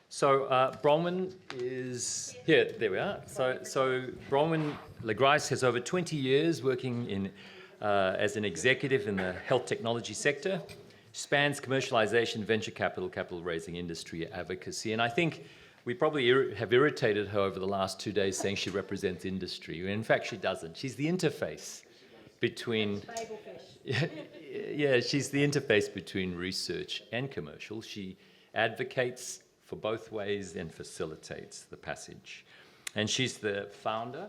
So Bronwyn is here. There we are. So Bronwyn le Gice has over 20 years working as an executive in the health technology sector. Spans commercialization, venture capital, capital raising, industry advocacy, and I think we probably have irritated her over the last 2 days saying she represents industry. In fact, she doesn't. She's the interface between. Yeah, she's the interface between research and commercial. She advocates for both ways and facilitates the passage. And she's the founder,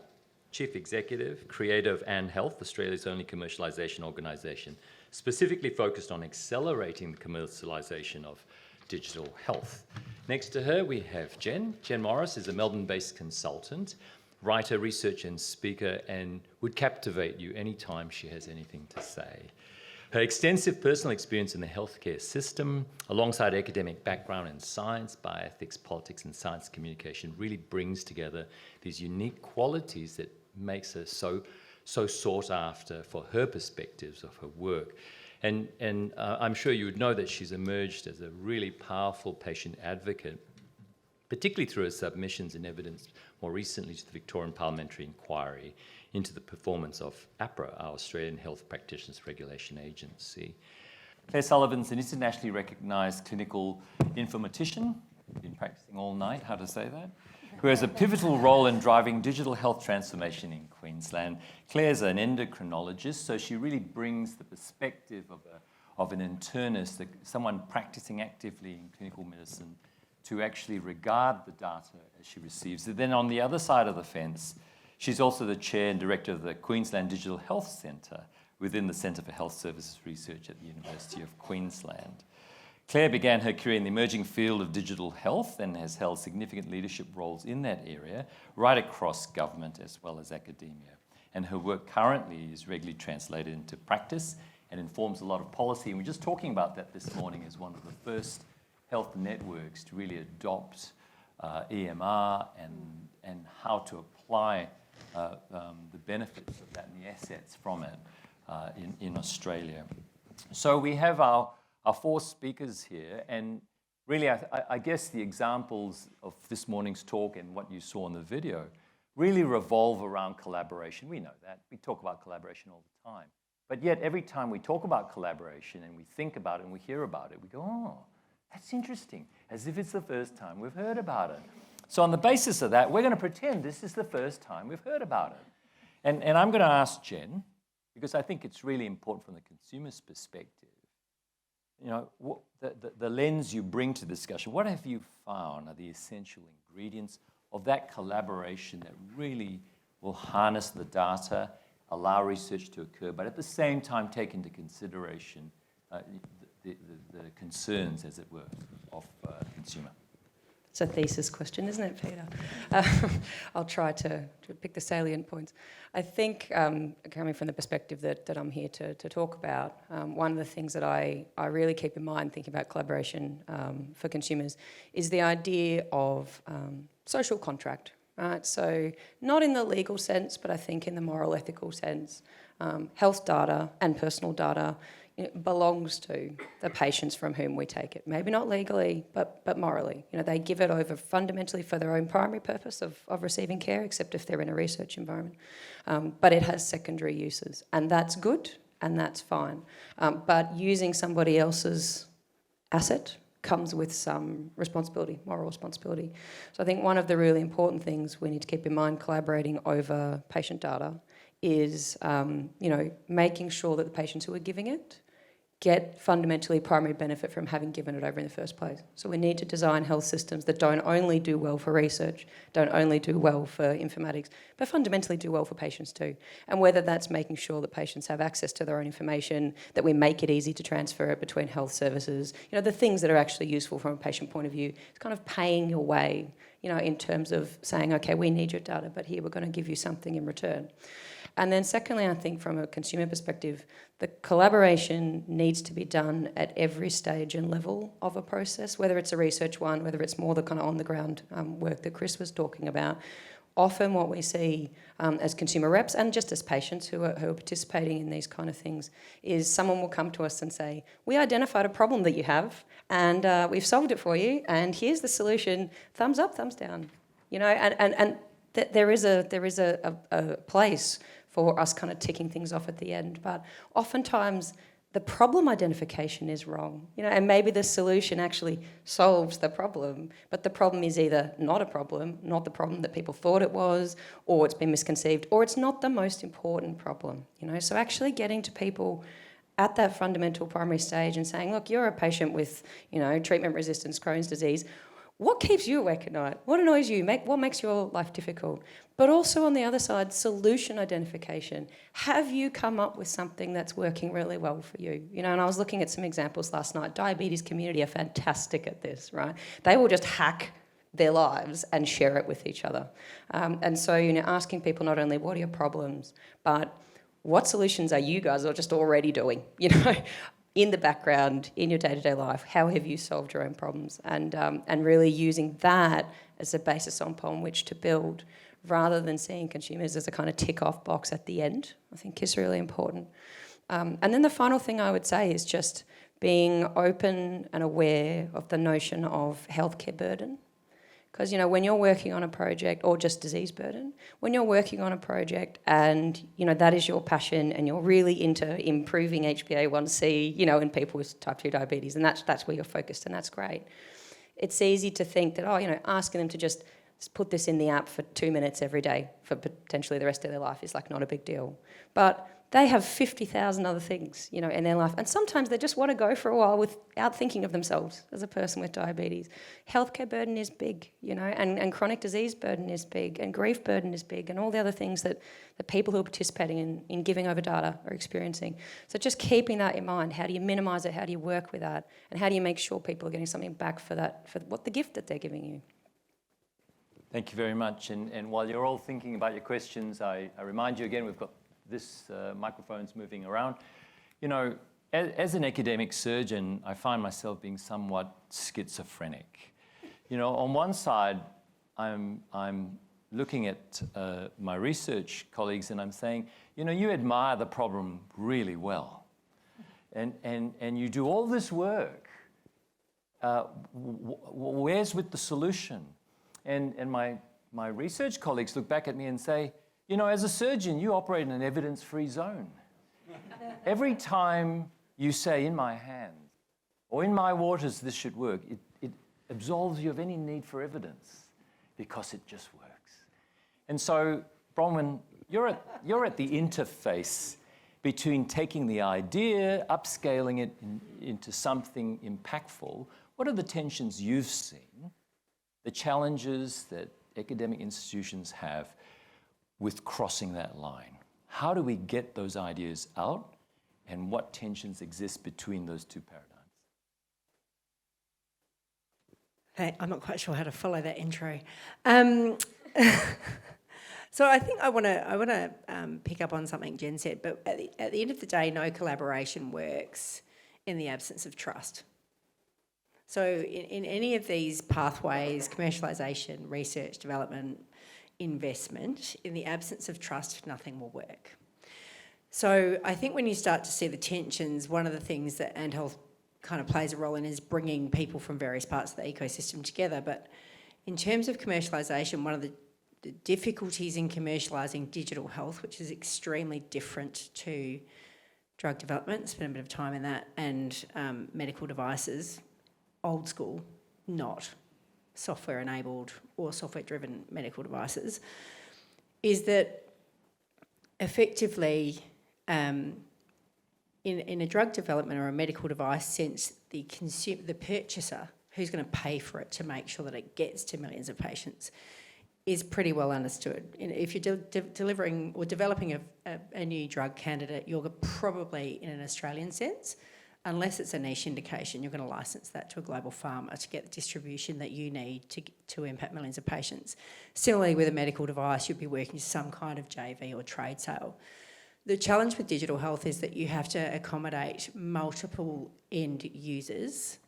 chief executive, creator of And Health, Australia's only commercialization organisation, specifically focused on accelerating the commercialization of digital health. Next to her, we have Jen. Jen Morris is a Melbourne-based consultant, writer, researcher, and speaker, and would captivate you anytime she has anything to say. Her extensive personal experience in the healthcare system, alongside academic background in science, bioethics, politics, and science communication, really brings together these unique qualities that makes her so sought after for her perspectives of her work. And I'm sure you would know that she's emerged as a really powerful patient advocate, particularly through her submissions and evidence more recently to the Victorian Parliamentary Inquiry into the performance of APRA, our Australian Health Practitioners Regulation Agency. Claire Sullivan's an internationally recognised clinical informatician, been practising all night how to say that, who has a pivotal role in driving digital health transformation in Queensland. Claire's an endocrinologist, so she really brings the perspective of an internist, someone practising actively in clinical medicine, to actually regard the data as she receives it. Then on the other side of the fence, she's also the chair and director of the Queensland Digital Health Centre within the Centre for Health Services Research at the University of Queensland. Claire began her career in the emerging field of digital health and has held significant leadership roles in that area, right across government as well as academia. And her work currently is regularly translated into practice and informs a lot of policy. And we're just talking about that this morning as one of the first health networks to really adopt EMR and how to apply the benefits of that and the assets from it in Australia. So we have our four speakers here, and really I guess the examples of this morning's talk and what you saw in the video really revolve around collaboration. We know that. We talk about collaboration all the time. But yet every time we talk about collaboration and we think about it and we hear about it, we go, oh, that's interesting, as if it's the first time we've heard about it. So on the basis of that, we're going to pretend this is the first time we've heard about it. And I'm going to ask Jen, because I think it's really important from the consumer's perspective, you know, the lens you bring to the discussion, what have you found are the essential ingredients of that collaboration that really will harness the data, allow research to occur, but at the same time take into consideration the concerns, as it were, of consumer? It's a thesis question, isn't it, Peter? I'll try to pick the salient points. I think, coming from the perspective that I'm here to talk about, one of the things that I really keep in mind thinking about collaboration for consumers is the idea of social contract, right? So not in the legal sense, but I think in the moral, ethical sense. Health data and personal data belongs to the patients from whom we take it. Maybe not legally, but morally. You know, they give it over fundamentally for their own primary purpose of receiving care, except if they're in a research environment. But it has secondary uses, and that's good, and that's fine. But using somebody else's asset comes with some responsibility, moral responsibility. So I think one of the really important things we need to keep in mind collaborating over patient data is, making sure that the patients who are giving it get fundamentally primary benefit from having given it over in the first place. So we need to design health systems that don't only do well for research, don't only do well for informatics, but fundamentally do well for patients too. And whether that's making sure that patients have access to their own information, that we make it easy to transfer it between health services, the things that are actually useful from a patient point of view. It's kind of paying your way, in terms of saying, okay, we need your data, but here we're going to give you something in return. And then secondly, I think from a consumer perspective, the collaboration needs to be done at every stage and level of a process, whether it's a research one, whether it's more the kind of on-the-ground work that Chris was talking about. often what we see as consumer reps and just as patients who are participating in these kind of things is someone will come to us and say, we identified a problem that you have and we've solved it for you and here's the solution, thumbs up, thumbs down. You know, and there is a place for us kind of ticking things off at the end, but oftentimes the problem identification is wrong, you know, and maybe the solution actually solves the problem, but the problem is either not a problem, not the problem that people thought it was, or it's been misconceived, or it's not the most important problem, you know. So actually getting to people at that fundamental primary stage and saying, look, you're a patient with, you know, treatment-resistant Crohn's disease. What keeps you awake at night? What annoys you? What makes your life difficult? But also on the other side, solution identification. Have you come up with something that's working really well for you? You know, and I was looking at some examples last night. Diabetes community are fantastic at this, right? They will just hack their lives and share it with each other. And so, you know, asking people not only what are your problems, but what solutions are you guys just already doing? You know, in the background, in your day-to-day life, how have you solved your own problems? And really using that as a basis upon which to build, rather than seeing consumers as a kind of tick-off box at the end, I think is really important. And then the final thing I would say is just being open and aware of the notion of healthcare burden. Because, you know, when you're working on a project, or just disease burden, when you're working on a project and, you know, that is your passion and you're really into improving HbA1c, you know, in people with type 2 diabetes, and that's where you're focused, and that's great. It's easy to think that, oh, you know, asking them to just put this in the app for 2 minutes every day for potentially the rest of their life is like not a big deal. But they have 50,000 other things, you know, in their life. And sometimes they just want to go for a while without thinking of themselves as a person with diabetes. Healthcare burden is big, you know, and chronic disease burden is big, and grief burden is big, and all the other things that the people who are participating in giving over data are experiencing. So just keeping that in mind, how do you minimise it, how do you work with that, and how do you make sure people are getting something back for that, for what the gift that they're giving you. Thank you very much. And while you're all thinking about your questions, I remind you again, we've got this microphone's moving around. You know, as an academic surgeon, I find myself being somewhat schizophrenic. You know, on one side, I'm looking at my research colleagues and I'm saying, you know, you admire the problem really well. And you do all this work. Where's with the solution? And my research colleagues look back at me and say, you know, as a surgeon, you operate in an evidence-free zone. Every time you say, in my hands, or in my waters, this should work, it absolves you of any need for evidence because it just works. And so, Bronwyn, you're at the interface between taking the idea, upscaling it into something impactful. What are the tensions you've seen, the challenges that academic institutions have with crossing that line? How do we get those ideas out, and what tensions exist between those two paradigms? Hey, I'm not quite sure how to follow that intro. So I think I want to pick up on something Jen said, but at the end of the day, no collaboration works in the absence of trust. So in any of these pathways, commercialisation, research, development, investment, in the absence of trust, nothing will work. So I think when you start to see the tensions, one of the things that Ant Health kind of plays a role in is bringing people from various parts of the ecosystem together. But in terms of commercialisation, one of the difficulties in commercialising digital health, which is extremely different to drug development, spend a bit of time in that, and medical devices, old school, not software-enabled or software-driven medical devices, is that effectively in a drug development or a medical device sense, the purchaser, who's going to pay for it to make sure that it gets to millions of patients, is pretty well understood. If you're delivering or developing a new drug candidate, you're probably, in an Australian sense, unless it's a niche indication, you're going to license that to a global pharma to get the distribution that you need to impact millions of patients. Similarly, with a medical device, you'd be working some kind of JV or trade sale. The challenge with digital health is that you have to accommodate multiple end users,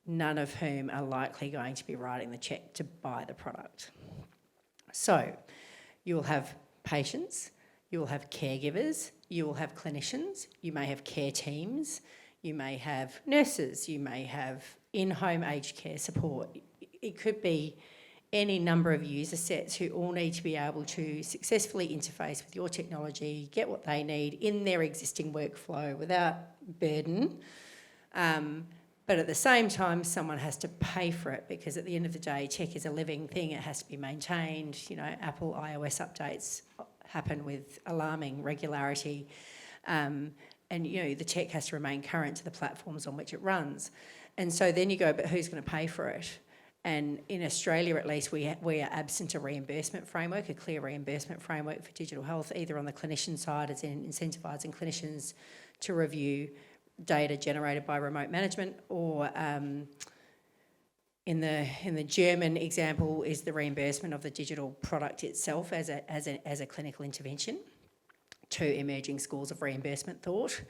none of whom are likely going to be writing the check to buy the product. So You will have patients, you will have caregivers, you will have clinicians, you may have care teams, you may have nurses, you may have in-home aged care support. It could be any number of user sets who all need to be able to successfully interface with your technology, get what they need in their existing workflow without burden. But at the same time, someone has to pay for it, because at the end of the day, tech is a living thing. It has to be maintained. You know, Apple iOS updates happen with alarming regularity. And, you know, the tech has to remain current to the platforms on which it runs. And so then you go, but who's going to pay for it? And in Australia, at least, we are absent a reimbursement framework, a clear reimbursement framework for digital health, either on the clinician side, as in incentivising clinicians to review data generated by remote management, or in the German example is the reimbursement of the digital product itself as a clinical intervention. Two emerging schools of reimbursement thought.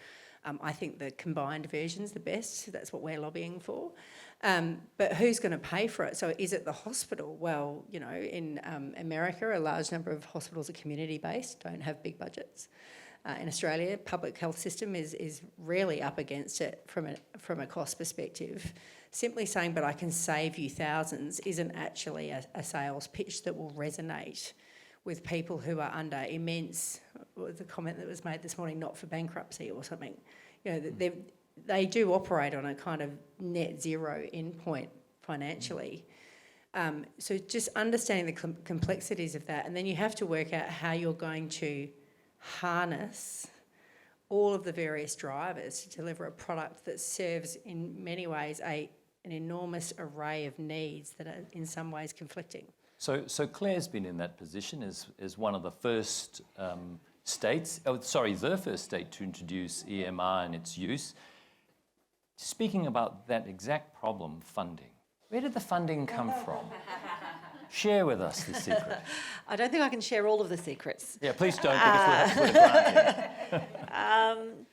I think the combined version's the best. That's what we're lobbying for. But who's going to pay for it? So is it the hospital? Well, you know, in America, a large number of hospitals are community-based, don't have big budgets. In Australia, public health system is really up against it from a cost perspective. Simply saying, but I can save you thousands, isn't actually a sales pitch that will resonate with people who are under immense, what was the comment that was made this morning, not for bankruptcy or something. You know, they do operate on a kind of net zero endpoint financially. So just understanding the complexities of that, and then you have to work out how you're going to harness all of the various drivers to deliver a product that serves in many ways an enormous array of needs that are in some ways conflicting. So Claire's been in that position as one of the first the first state to introduce EMR and its use. Speaking about that exact problem, funding, where did the funding come from? Share with us the secret. I don't think I can share all of the secrets. Yeah, please don't, because we'll have to put a grant in.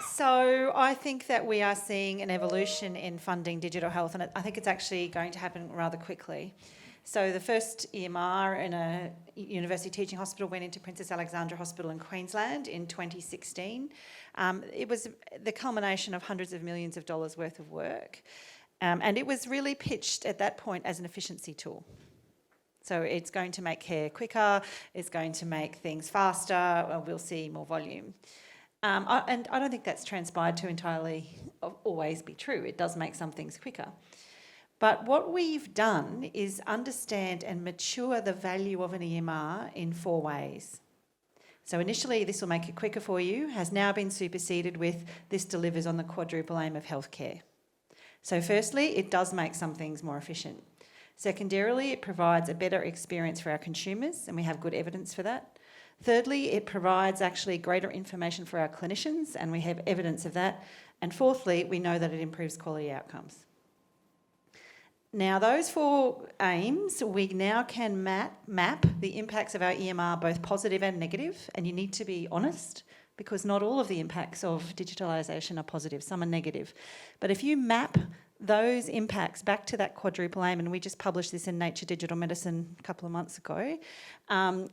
So I think that we are seeing an evolution in funding digital health, and I think it's actually going to happen rather quickly. So the first EMR in a university teaching hospital went into Princess Alexandra Hospital in Queensland in 2016. It was the culmination of hundreds of millions of dollars worth of work. And it was really pitched at that point as an efficiency tool. So it's going to make care quicker, it's going to make things faster, we'll see more volume. And I don't think that's transpired to entirely always be true. It does make some things quicker. But what we've done is understand and mature the value of an EMR in 4 ways. So initially, this will make it quicker for you, has now been superseded with this delivers on the quadruple aim of healthcare. So firstly, it does make some things more efficient. Secondarily, it provides a better experience for our consumers, and we have good evidence for that. Thirdly, it provides actually greater information for our clinicians, and we have evidence of that. And fourthly, we know that it improves quality outcomes. Now, those 4 aims, we now can map the impacts of our EMR, both positive and negative, and you need to be honest, because not all of the impacts of digitalisation are positive, some are negative. But if you map those impacts back to that quadruple aim, and we just published this in Nature Digital Medicine a couple of months ago,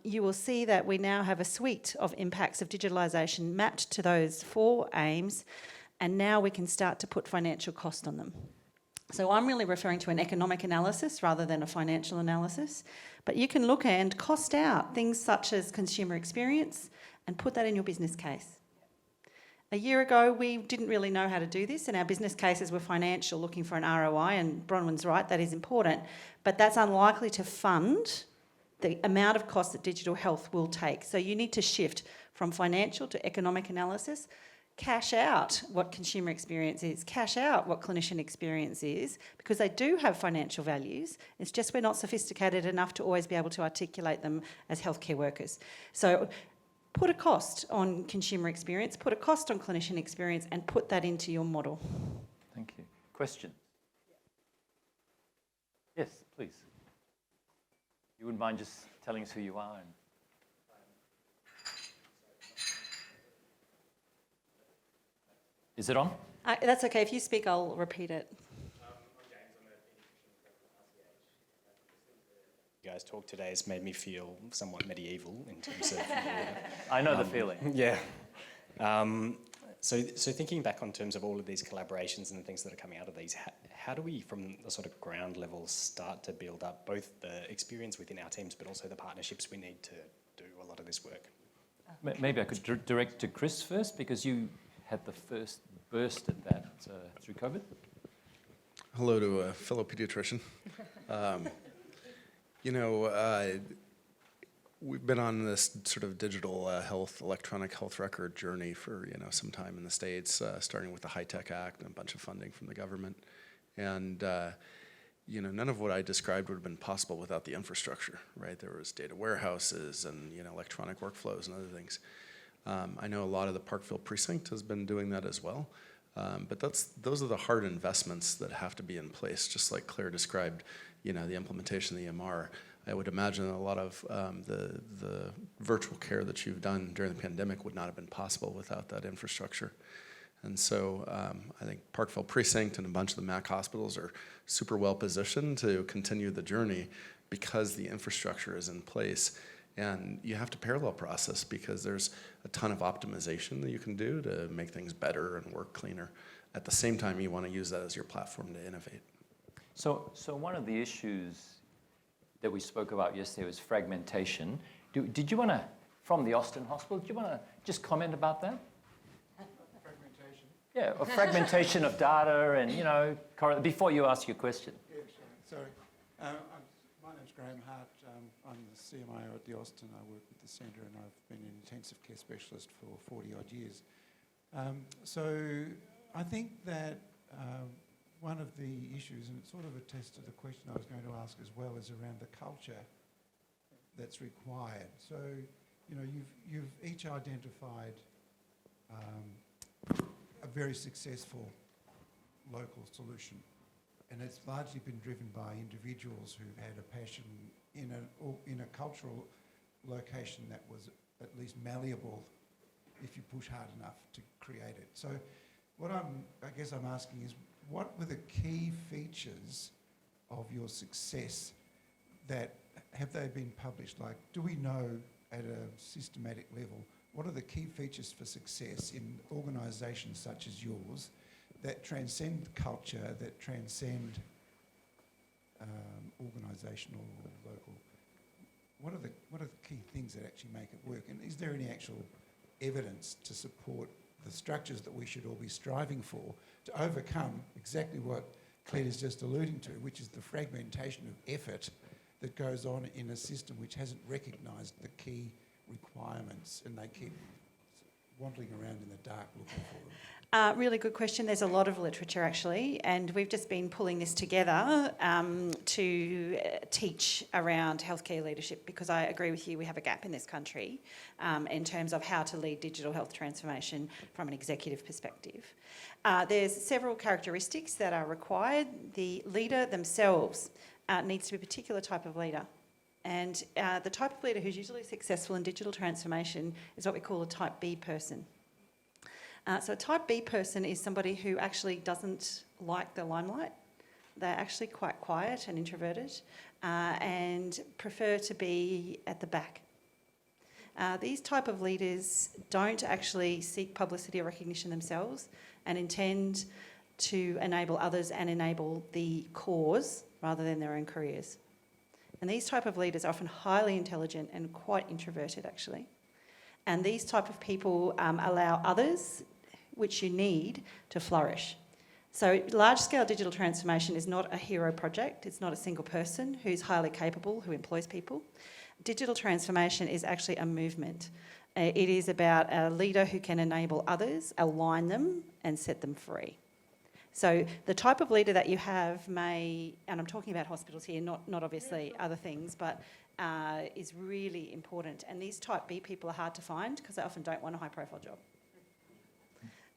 you will see that we now have a suite of impacts of digitalisation mapped to those 4 aims, and now we can start to put financial cost on them. So I'm really referring to an economic analysis rather than a financial analysis. But you can look and cost out things such as consumer experience and put that in your business case. A year ago, we didn't really know how to do this, and our business cases were financial, looking for an ROI, and Bronwyn's right, that is important. But that's unlikely to fund the amount of cost that digital health will take. So you need to shift from financial to economic analysis, cash out what consumer experience is, cash out what clinician experience is, because they do have financial values. It's just we're not sophisticated enough to always be able to articulate them as healthcare workers. So put a cost on consumer experience, put a cost on clinician experience, and put that into your model. Thank you. Question? Yes, please. You wouldn't mind just telling us who you are? Is it on? That's okay. If you speak, I'll repeat it. guys talk today has made me feel somewhat medieval in terms of... I know the feeling. Yeah. So thinking back on terms of all of these collaborations and the things that are coming out of these, how do we, from the sort of ground level, start to build up both the experience within our teams, but also the partnerships we need to do a lot of this work? Maybe I could direct to Chris first, because you had the first burst at that through COVID. Hello to a fellow pediatrician. We've been on this sort of digital electronic health record journey for some time in the States, starting with the HITECH Act and a bunch of funding from the government. And none of what I described would have been possible without the infrastructure, right? There was data warehouses and electronic workflows and other things. I know a lot of the Parkville precinct has been doing that as well. But those are the hard investments that have to be in place, just like Claire described, the implementation of the EMR. I would imagine a lot of the virtual care that you've done during the pandemic would not have been possible without that infrastructure. And so I think Parkville Precinct and a bunch of the MAC hospitals are super well positioned to continue the journey because the infrastructure is in place. And you have to parallel process because there's a ton of optimization that you can do to make things better and work cleaner. At the same time, you want to use that as your platform to innovate. So one of the issues that we spoke about yesterday was fragmentation. Did you want to, from the Austin Hospital, do you want to just comment about that? Fragmentation? Yeah, or fragmentation of data and, before you ask your question. Yeah, sure. Sorry. My name's Graham Hart. I'm the CMIO at the Austin. I work with the centre and I've been an intensive care specialist for 40 odd years. So I think that one of the issues, and it sort of attests to the question I was going to ask as well, is around the culture that's required. So, you've each identified a very successful local solution. And it's largely been driven by individuals who've had a passion in a cultural location that was at least malleable if you push hard enough to create it. So what I guess I'm asking is, what were the key features of your success that, have they been published? Like, do we know at a systematic level, what are the key features for success in organisations such as yours that transcend culture, that transcend organisational or local? What are the key things that actually make it work? And is there any actual evidence to support the structures that we should all be striving for to overcome exactly what Claire is just alluding to, which is the fragmentation of effort that goes on in a system which hasn't recognised the key requirements, and they keep wandering around in the dark looking for them? Really good question. There's a lot of literature actually, and we've just been pulling this together to teach around healthcare leadership, because I agree with you, we have a gap in this country in terms of how to lead digital health transformation from an executive perspective. There's several characteristics that are required. The leader themselves needs to be a particular type of leader. And the type of leader who's usually successful in digital transformation is what we call a type B person. So a type B person is somebody who actually doesn't like the limelight. They're actually quite quiet and introverted and prefer to be at the back. These type of leaders don't actually seek publicity or recognition themselves and intend to enable others and enable the cause rather than their own careers. And these type of leaders are often highly intelligent and quite introverted actually. And these type of people allow others, which you need, to flourish. So large-scale digital transformation is not a hero project. It's not a single person who's highly capable, who employs people. Digital transformation is actually a movement. It is about a leader who can enable others, align them, and set them free. So the type of leader that you have may, and I'm talking about hospitals here, not obviously other things, but is really important. And these type B people are hard to find because they often don't want a high-profile job.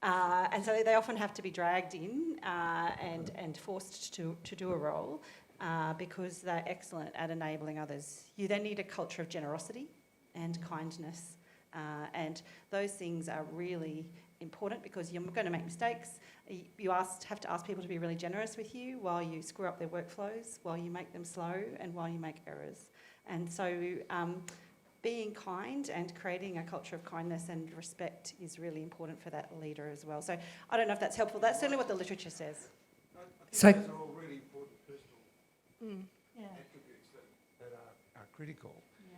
And so they often have to be dragged in and forced to do a role because they're excellent at enabling others. You then need a culture of generosity and kindness, and those things are really important because you're going to make mistakes. You have to ask people to be really generous with you while you screw up their workflows, while you make them slow, and while you make errors. And so being kind and creating a culture of kindness and respect is really important for that leader as well. So I don't know if that's helpful. That's certainly what the literature says. I think those are all really important personal attributes that are critical. Yeah.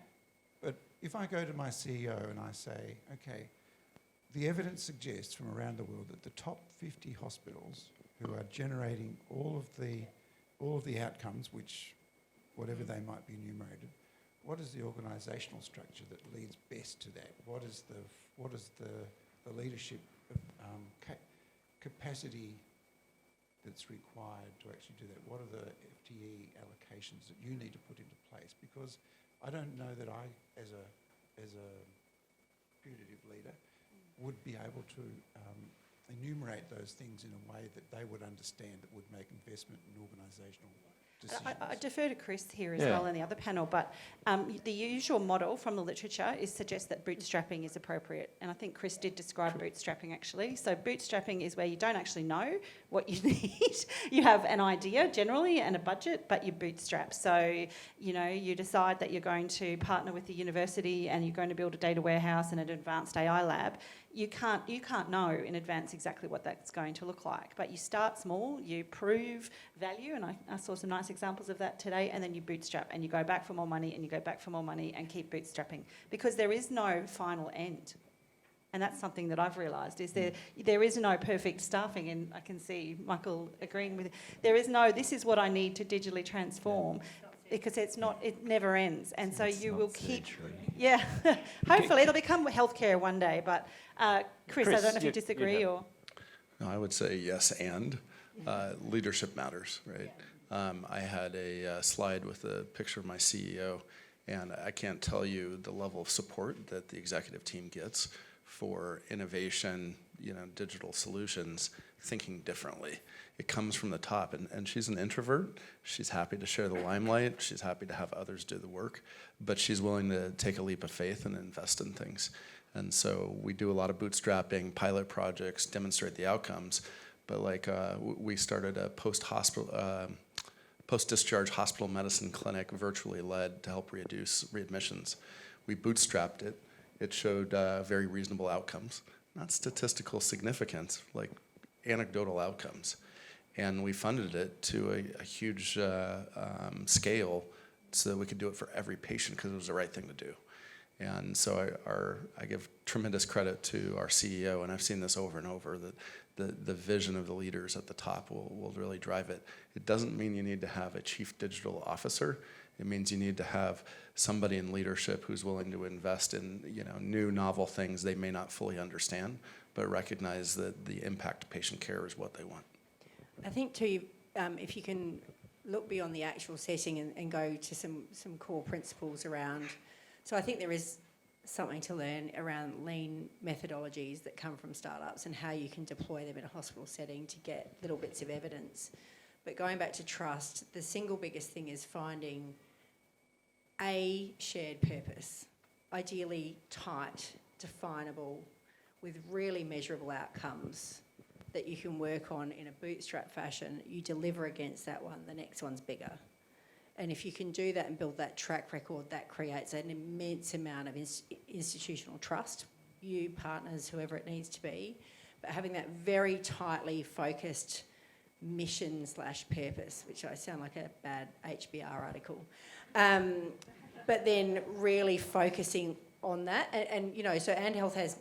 But if I go to my CEO and I say, okay, the evidence suggests from around the world that the top 50 hospitals who are generating all of the outcomes, which whatever they might be enumerated, what is the organisational structure that leads best to that? What is the leadership capacity that's required to actually do that? What are the FTE allocations that you need to put into place? Because I don't know that I, as a putative leader, would be able to enumerate those things in a way that they would understand that would make investment in organisational decisions. I defer to Chris here as well in the other panel, but the usual model from the literature suggests that bootstrapping is appropriate. And I think Chris did describe bootstrapping actually. So bootstrapping is where you don't actually know what you need. You have an idea generally and a budget, but you bootstrap. So, you decide that you're going to partner with the university and you're going to build a data warehouse and an advanced AI lab. You can't know in advance exactly what that's going to look like, but you start small, you prove value, and I saw some nice examples of that today, and then you bootstrap and you go back for more money and you go back for more money and keep bootstrapping because there is no final end. And that's something that I've realised is there is no perfect staffing, and I can see Michael agreeing with it. There is no, this is what I need to digitally transform. Because it never ends. And so you will keep... Yeah. Hopefully it'll become healthcare one day. But Chris, I don't know if you disagree or... No, I would say yes, and leadership matters, right? I had a slide with a picture of my CEO, and I can't tell you the level of support that the executive team gets for innovation, digital solutions, thinking differently. It comes from the top, and she's an introvert. She's happy to share the limelight. She's happy to have others do the work, but she's willing to take a leap of faith and invest in things. And so we do a lot of bootstrapping, pilot projects, demonstrate the outcomes, but we started a post-discharge hospital medicine clinic, virtually led, to help reduce readmissions. We bootstrapped it. It showed very reasonable outcomes, not statistical significance, like anecdotal outcomes. And we funded it to a huge scale so that we could do it for every patient because it was the right thing to do. And so I give tremendous credit to our CEO, and I've seen this over and over, that the vision of the leaders at the top will really drive it. It doesn't mean you need to have a chief digital officer. It means you need to have somebody in leadership who's willing to invest in new, novel things they may not fully understand, but recognize that the impact to patient care is what they want. I think too, if you can look beyond the actual setting and go to some core principles around. So I think there is something to learn around lean methodologies that come from startups and how you can deploy them in a hospital setting to get little bits of evidence. But going back to trust, the single biggest thing is finding a shared purpose, ideally tight, definable, with really measurable outcomes that you can work on in a bootstrap fashion. You deliver against that one, the next one's bigger. And if you can do that and build that track record, that creates an immense amount of institutional trust, you, partners, whoever it needs to be, but having that very tightly focused mission/purpose, which I sound like a bad HBR article, but then really focusing on that. And so And Health has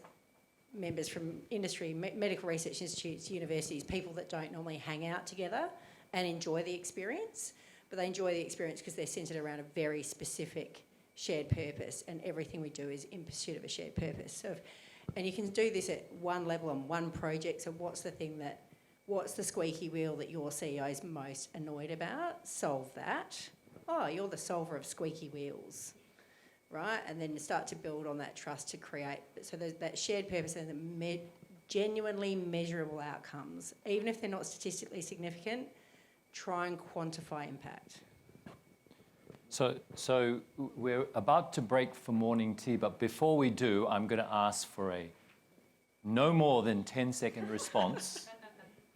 members from industry, medical research institutes, universities, people that don't normally hang out together and enjoy the experience, but they enjoy the experience because they're centred around a very specific shared purpose, and everything we do is in pursuit of a shared purpose. And you can do this at one level on one project. So what's the squeaky wheel that your CEO is most annoyed about? Solve that. Oh, you're the solver of squeaky wheels, right? And then you start to build on that trust to create. So there's that shared purpose and the genuinely measurable outcomes. Even if they're not statistically significant, try and quantify impact. So we're about to break for morning tea, but before we do, I'm going to ask for a no more than 10-second response,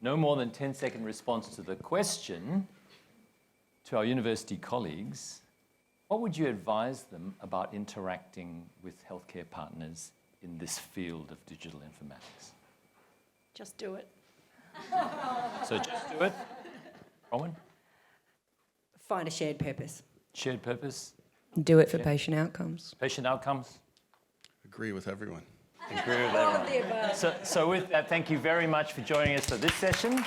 no more than 10-second response to the question to our university colleagues, what would you advise them about interacting with healthcare partners in this field of digital informatics? Just do it. So just do it. Bronwyn? Find a shared purpose. Shared purpose, Do it for patient outcomes. patient outcomes. Agree with everyone. Agree with everyone. So with that, thank you very much for joining us for this session.